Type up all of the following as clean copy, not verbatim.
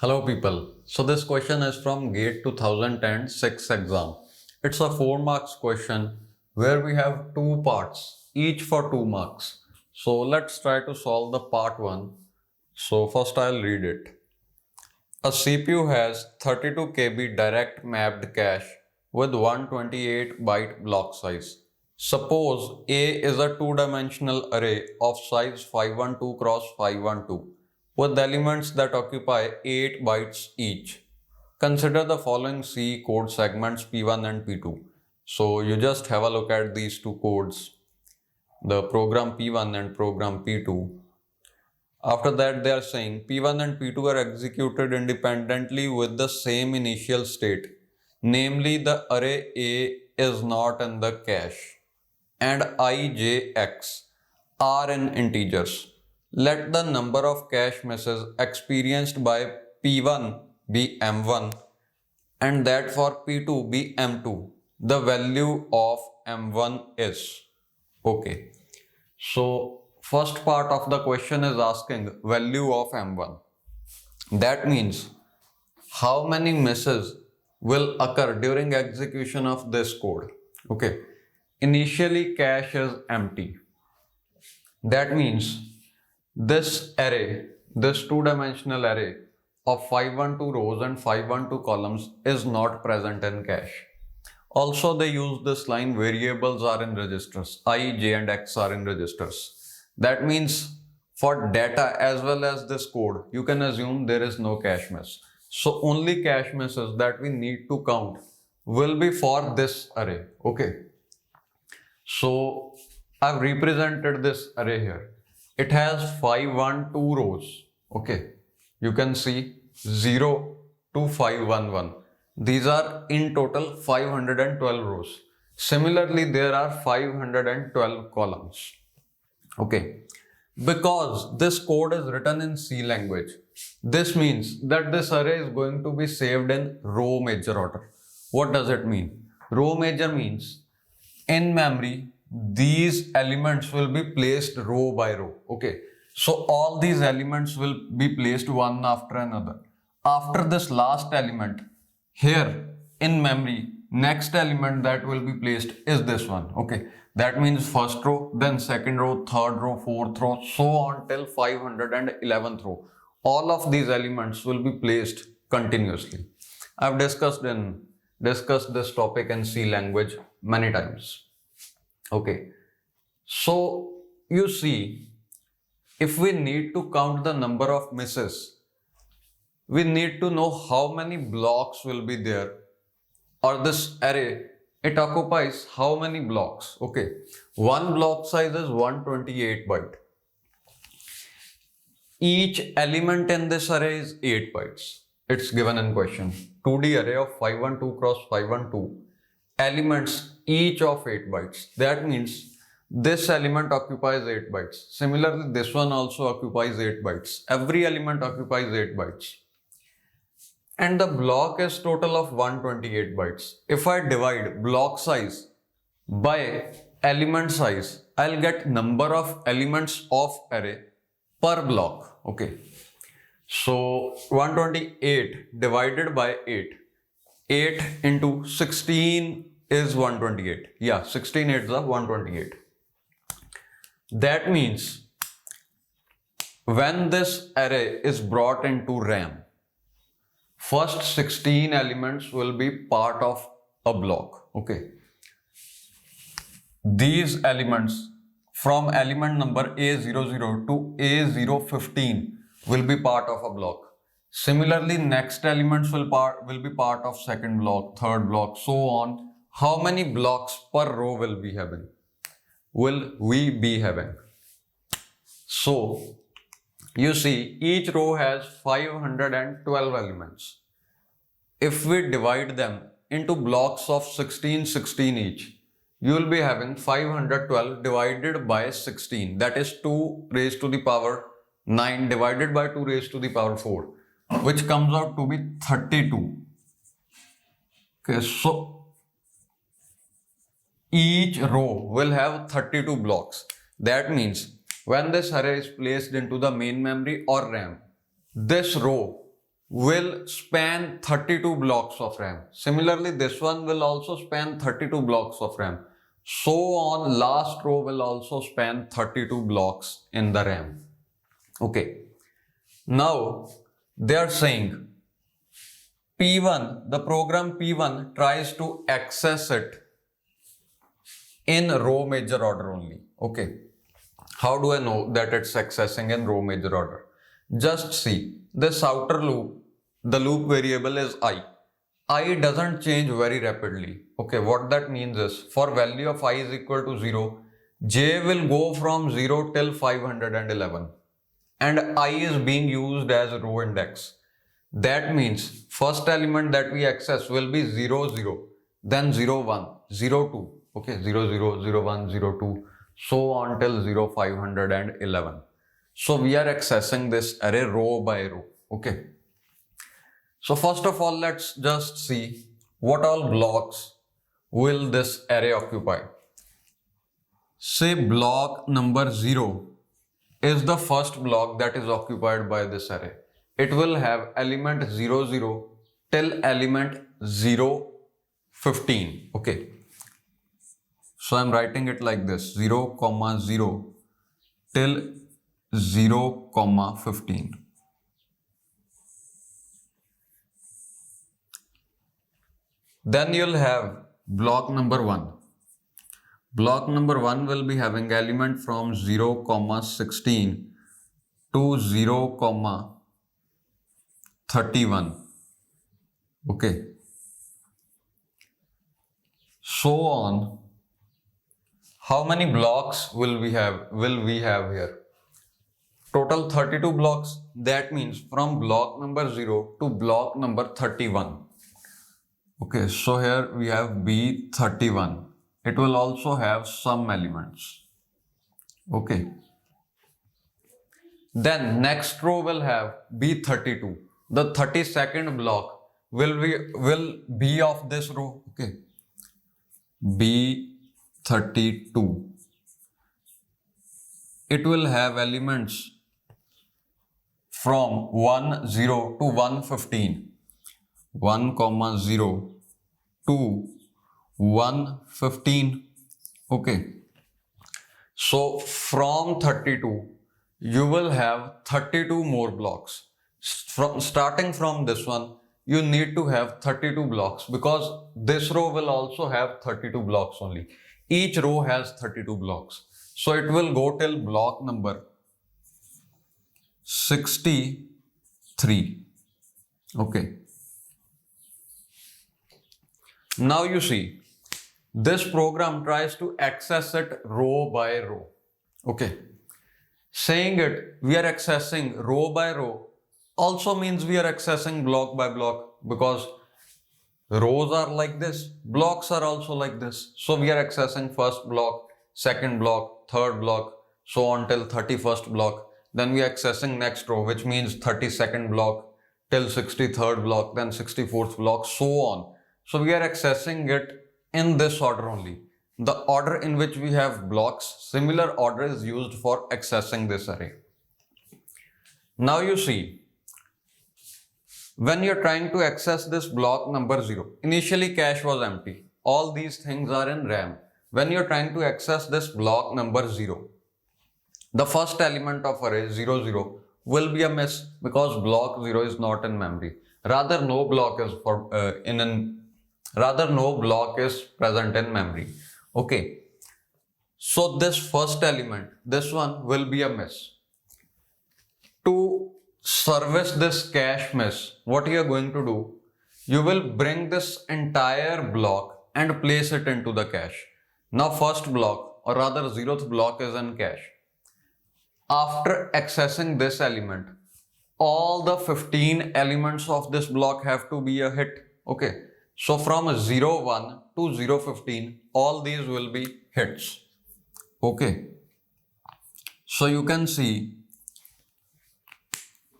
Hello people. So this question is from GATE 2010 6 exam. It's a 4 marks question where we have two parts, each for 2 marks. So let's try to solve the part 1. So first I'll read it. A CPU has 32 KB direct mapped cache with 128 byte block size. Suppose A is a two-dimensional array of size 512 cross 512 with elements that occupy 8 bytes each. Consider the following C code segments P1 and P2. So you just have a look at these two codes, the program P1 and program P2. After that, they are saying P1 and P2 are executed independently with the same initial state, namely the array A is not in the cache and I, J, X are in integers. Let the number of cache misses experienced by P1 be M1 and that for P2 be M2. The value of M1 is. Okay. So first part of the question is asking value of M1. That means how many misses will occur during execution of this code. Okay. Initially cache is empty. That means this array, this two-dimensional array of 512 rows and 512 columns is not present in cache. Also, they use this line variables are in registers, I, J and X are in registers. That means for data as well as this code, you can assume there is no cache miss. So only cache misses that we need to count will be for this array. Okay. So I've represented this array here. It has 512 rows. Okay. You can see 0 to 511. These are in total 512 rows. Similarly, there are 512 columns. Okay. Because this code is written in C language, this means that this array is going to be saved in row major order. What does it mean? Row major means in memory, these elements will be placed row by row. Okay. So all these elements will be placed one after another. After this last element, here in memory, next element that will be placed is this one. Okay. That means first row, then second row, third row, fourth row, so on till 511th row. All of these elements will be placed continuously. I've discussed this topic in C language many times. Okay, so you see, if we need to count the number of misses, we need to know how many blocks will be there, or this array, it occupies how many blocks. Okay, one block size is 128 byte. Each element in this array is 8 bytes. It's given in question. 2D array of 512 cross 512 elements each of 8 bytes. That means this element occupies 8 bytes. Similarly, this one also occupies 8 bytes. Every element occupies 8 bytes. And the block is total of 128 bytes. If I divide block size by element size, I'll get number of elements of array per block. Okay. So 128 divided by 8. 8 into 16 is 128. Yeah, 16 8s are 128. That means when this array is brought into RAM, first 16 elements will be part of a block. Okay. These elements from element number A00 to A015 will be part of a block. Similarly, next elements will be part of second block, third block, so on. How many blocks per row will we be having? So, you see, each row has 512 elements. If we divide them into blocks of 16 each, you will be having 512 divided by 16. That is 2 raised to the power 9 divided by 2 raised to the power 4. Which comes out to be 32. Okay, so each row will have 32 blocks. That means when this array is placed into the main memory or RAM, this row will span 32 blocks of RAM. Similarly, this one will also span 32 blocks of RAM. So on, last row will also span 32 blocks in the RAM. Okay. Now, they are saying P1, the program P1 tries to access it in row major order only. Okay. How do I know that it's accessing in row major order? Just see this outer loop, the loop variable is I. I doesn't change very rapidly. Okay, what that means is for value of I is equal to 0, J will go from 0 till 511 and I is being used as row index. That means first element that we access will be 0, 0, then 0, 1, 0, 2, okay, 0, 0, 0, 1, 0, 2, so on till 0, 511. So we are accessing this array row by row, okay. So first of all, let's just see what all blocks will this array occupy. Say block number 0 is the first block that is occupied by this array. It will have element 0, 0 till element 0, 15. Okay. So I'm writing it like this 0, 0 till 0, 15. Then you'll have block number 1. Block number 1 will be having element from 0, 16 to 0, 31. Okay. So on. How many blocks will we have here? Total 32 blocks. That means from block number 0 to block number 31. Okay, so here we have B31. It will also have some elements. Okay. Then next row will have B32. The 32nd block will be of this row. Okay. B32. It will have elements from 1, 0 to 115. 1, 0 to 115. Okay. So from 32, you will have 32 more blocks. Starting from this one, you need to have 32 blocks because this row will also have 32 blocks only. Each row has 32 blocks. So it will go till block number 63. Okay. Now you see, this program tries to access it row by row. Okay. Saying it, we are accessing row by row also means we are accessing block by block because rows are like this, blocks are also like this. So we are accessing first block, second block, third block, so on till 31st block. Then we are accessing next row, which means 32nd block till 63rd block, then 64th block, so on. So we are accessing it in this order only. The order in which we have blocks, similar order is used for accessing this array. Now you see, when you're trying to access this block number 0, initially cache was empty. All these things are in RAM. When you're trying to access this block number 0, the first element of array 0, 0 will be a miss because block 0 is not in memory. Rather, no block is present in memory. Okay. So this first element, this one will be a miss. To service this cache miss, what you are going to do, you will bring this entire block and place it into the cache. Now first block, or rather 0th block, is in cache. After accessing this element, all the 15 elements of this block have to be a hit. Okay. So from 01 to 015, all these will be hits. Okay. So you can see,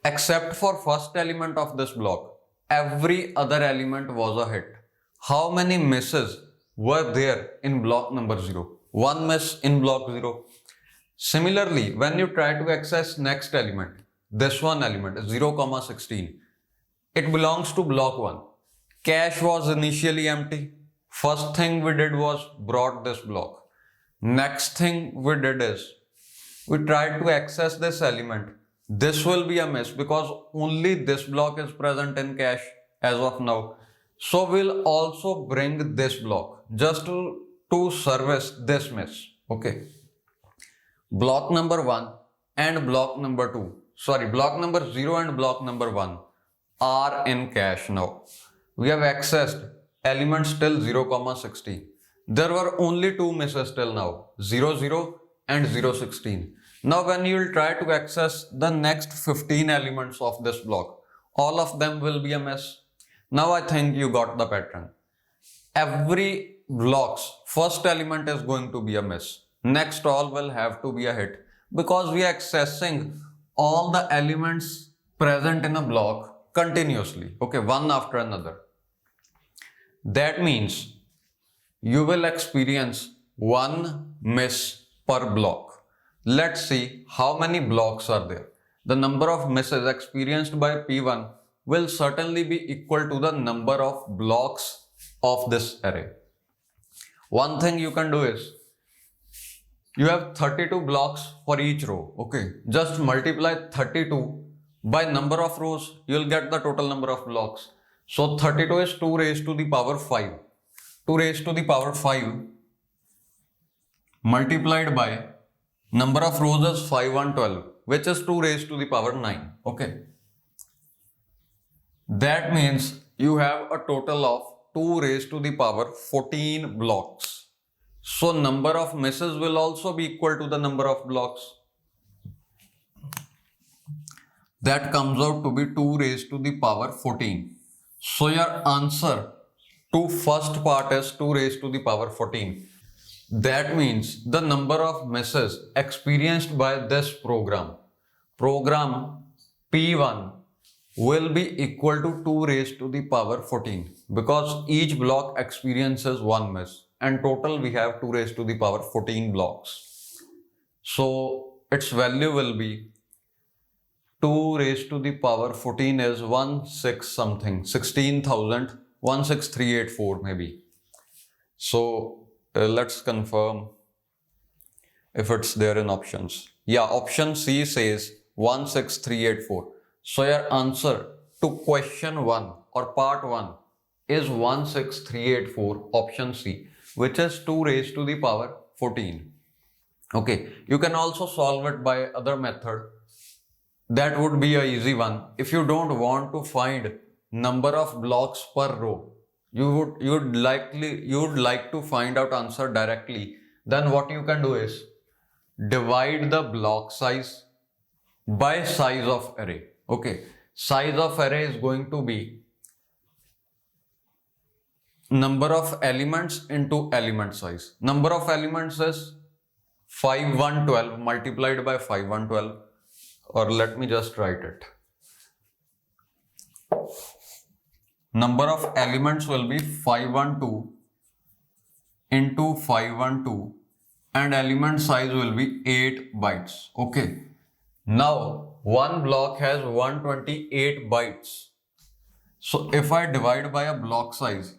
except for first element of this block, every other element was a hit. How many misses were there in block number 0? One miss in block 0. Similarly, when you try to access next element, this one element 0, 16, It belongs to block 1. Cache was initially empty. First thing we did was brought this block. Next thing we did is we tried to access this element. This will be a miss because only this block is present in cache as of now. So we'll also bring this block just to service this miss. Okay. Block number 1 and block number 0 and block number 1 are in cache now. We have accessed elements till 0, 16. There were only two misses till now, 0, 0 and 0, 16. Now when you will try to access the next 15 elements of this block, all of them will be a miss. Now I think you got the pattern. Every block's first element is going to be a miss. Next all will have to be a hit because we are accessing all the elements present in a block continuously. Okay, one after another. That means you will experience one miss per block. Let's see how many blocks are there. The number of misses experienced by P1 will certainly be equal to the number of blocks of this array. One thing you can do is, you have 32 blocks for each row. Okay, just multiply 32 by number of rows, you will get the total number of blocks. So 32 is 2 raised to the power 5. 2 raised to the power 5 multiplied by number of rows is 5, 1, 12, which is 2 raised to the power 9. Okay. That means you have a total of 2 raised to the power 14 blocks. So number of misses will also be equal to the number of blocks. That comes out to be 2 raised to the power 14. So your answer to first part is 2 raised to the power 14. That means the number of misses experienced by this program P1 will be equal to 2 raised to the power 14 because each block experiences one miss and total we have 2 raised to the power 14 blocks. So its value will be 2 raised to the power 14 is 16384 maybe. So let's confirm if it's there in options. Yeah, option C says 16384. So your answer to question 1 or part 1 is 16384, option C, which is 2 raised to the power 14. Okay, you can also solve it by other method. That would be an easy one. If you don't want to find number of blocks per row, you would like to find out answer directly, then what you can do is divide the block size by size of array. Okay, size of array is going to be number of elements into element size. Number of elements is 5112 multiplied by 5112, or let me just write it. Number of elements will be 512 into 512 and element size will be 8 bytes. Okay. Now one block has 128 bytes. So if I divide by a block size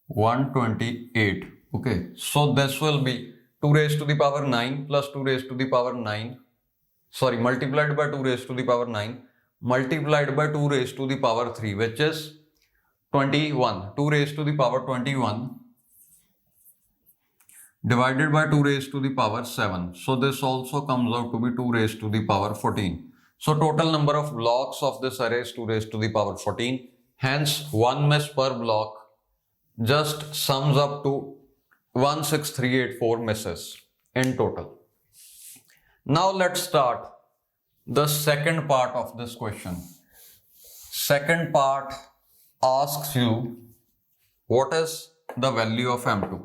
128, okay, so this will be 2 raised to the power 9 plus 2 raised to the power 9, multiplied by 2 raised to the power 9 multiplied by 2 raised to the power 3, which is 21. 2 raised to the power 21 divided by 2 raised to the power 7. So this also comes out to be 2 raised to the power 14. So total number of blocks of this array is 2 raised to the power 14. Hence one miss per block just sums up to 16384 misses in total. Now let's start the second part of this question. Second part asks you what is the value of M2.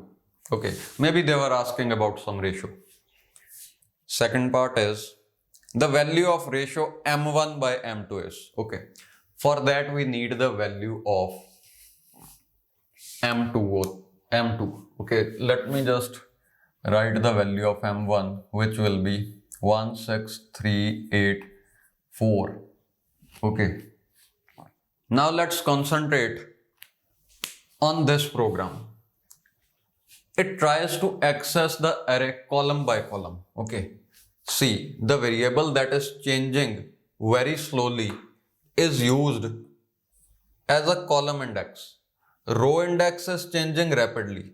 Okay, maybe they were asking about some ratio. Second part is the value of ratio M1 by M2 is. Okay, for that we need the value of M2. Okay, let me just write the value of M1, which will be 16384. Okay. Now let's concentrate on this program. It tries to access the array column by column. Okay. See, the variable that is changing very slowly is used as a column index. Row index is changing rapidly.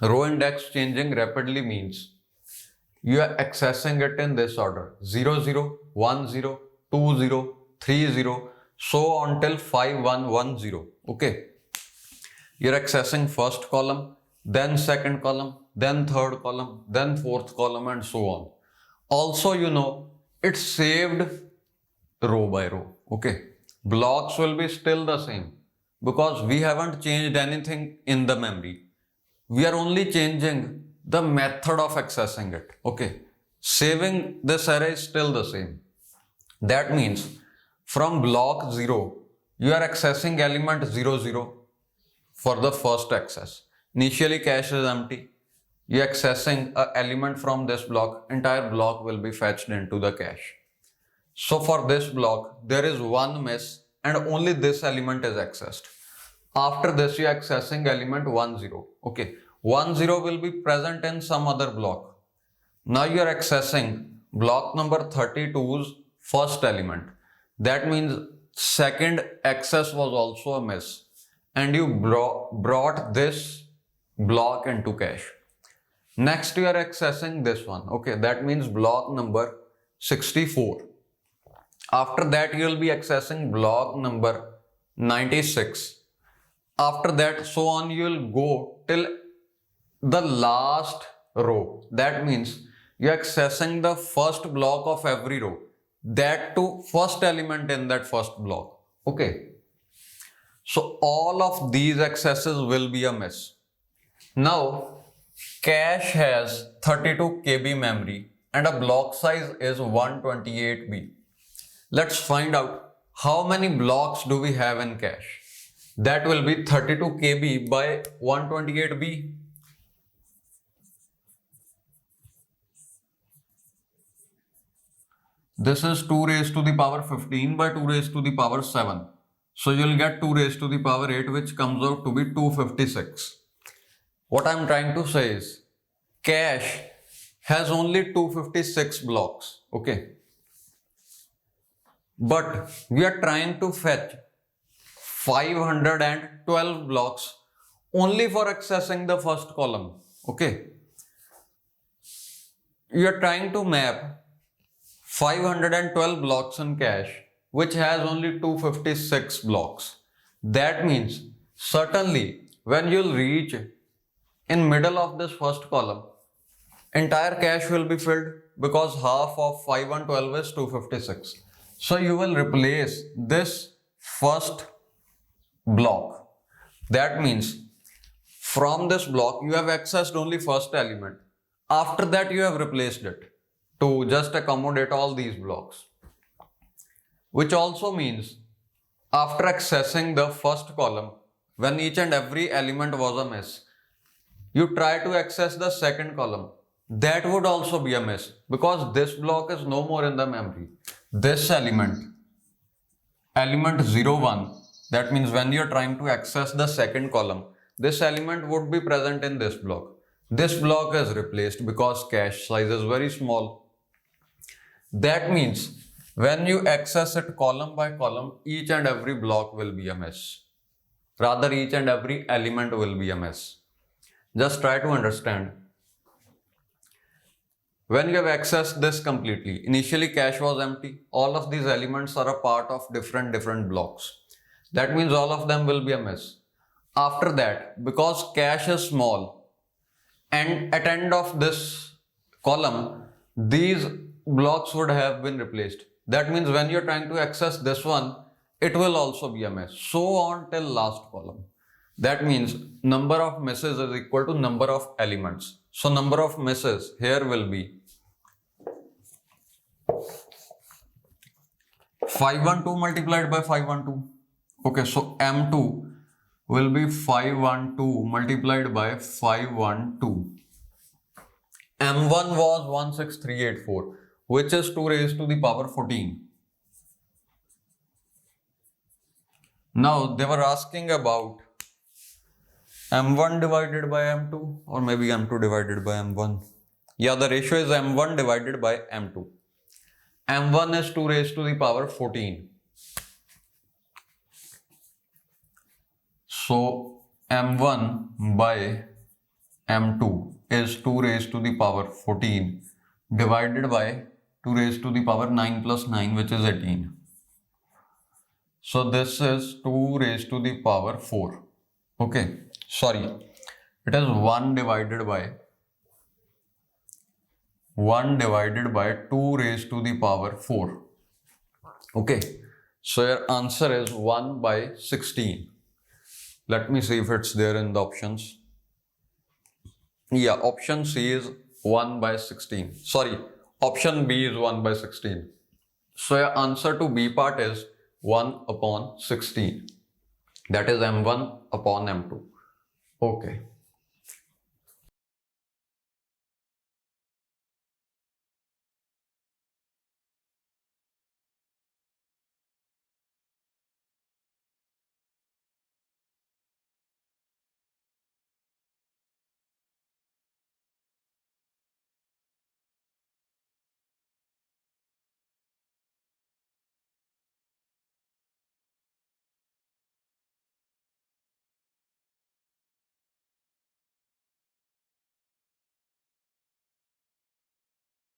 Row index changing rapidly means you are accessing it in this order: 0, 0, 1, 0, 2, 0, 3, 0, so on till 5, 1, 1, 0. Okay. You're accessing first column, then second column, then third column, then fourth column, and so on. Also, you know, it's saved row by row. Okay. Blocks will be still the same because we haven't changed anything in the memory. We are only changing the method of accessing it. Okay. Saving this array is still the same. That means from block 0, you are accessing element 0, 0 for the first access. Initially cache is empty. You are accessing an element from this block. Entire block will be fetched into the cache. So for this block, there is one miss and only this element is accessed. After this, you are accessing element 1, 0. Okay. 1, 0 will be present in some other block. Now you are accessing block number 32's first element. That means second access was also a miss. And you brought this block into cache. Next, you are accessing this one. Okay. That means block number 64. After that, you will be accessing block number 96. After that, so on, you will go till the last row. That means you are accessing the first block of every row. That to first element in that first block. Okay. So all of these accesses will be a miss. Now, cache has 32 KB memory and a block size is 128 B. Let's find out how many blocks do we have in cache. That will be 32 KB by 128 B. This is 2 raised to the power 15 by 2 raised to the power 7. So you'll get 2 raised to the power 8, which comes out to be 256. What I'm trying to say is cache has only 256 blocks. Okay. But we are trying to fetch 512 blocks only for accessing the first column. Okay. You are trying to map 512 blocks in cache, which has only 256 blocks. That means certainly when you'll reach in middle of this first column, entire cache will be filled because half of 512 is 256. So you will replace this first block. That means from this block you have accessed only first element. After that you have replaced it to just accommodate all these blocks. Which also means after accessing the first column, when each and every element was a miss, you try to access the second column. That would also be a miss because this block is no more in the memory. This element 01, that means when you are trying to access the second column, this element would be present in this block. This block is replaced because cache size is very small. That means when you access it column by column, each and every block will be a miss. Rather, each and every element will be a miss. Just try to understand. When you have accessed this completely, initially cache was empty. All of these elements are a part of different blocks. That means all of them will be a miss. After that, because cache is small and at end of this column, these blocks would have been replaced. That means when you're trying to access this one, it will also be a miss. So on till last column. That means number of misses is equal to number of elements. So number of misses here will be 512 multiplied by 512. Okay, so M2 will be 512 multiplied by 512. M1 was 16384. which is 2 raised to the power 14. Now they were asking about m1 divided by m2 or maybe m2 divided by m1. Yeah, the ratio is m1 divided by m2. m1 is 2 raised to the power 14. So m1 by m2 is 2 raised to the power 14 divided by 2 raised to the power 9 plus 9, which is 18. So this is 2 raised to the power 4. Okay, sorry, it is 1 divided by 2 raised to the power 4. Okay, so your answer is 1 by 16. Let me see if it's there in the options. Yeah, option C is 1 by 16. Sorry, option B is 1 by 16. So your answer to B part is 1 upon 16. That is m1 upon m2. Okay.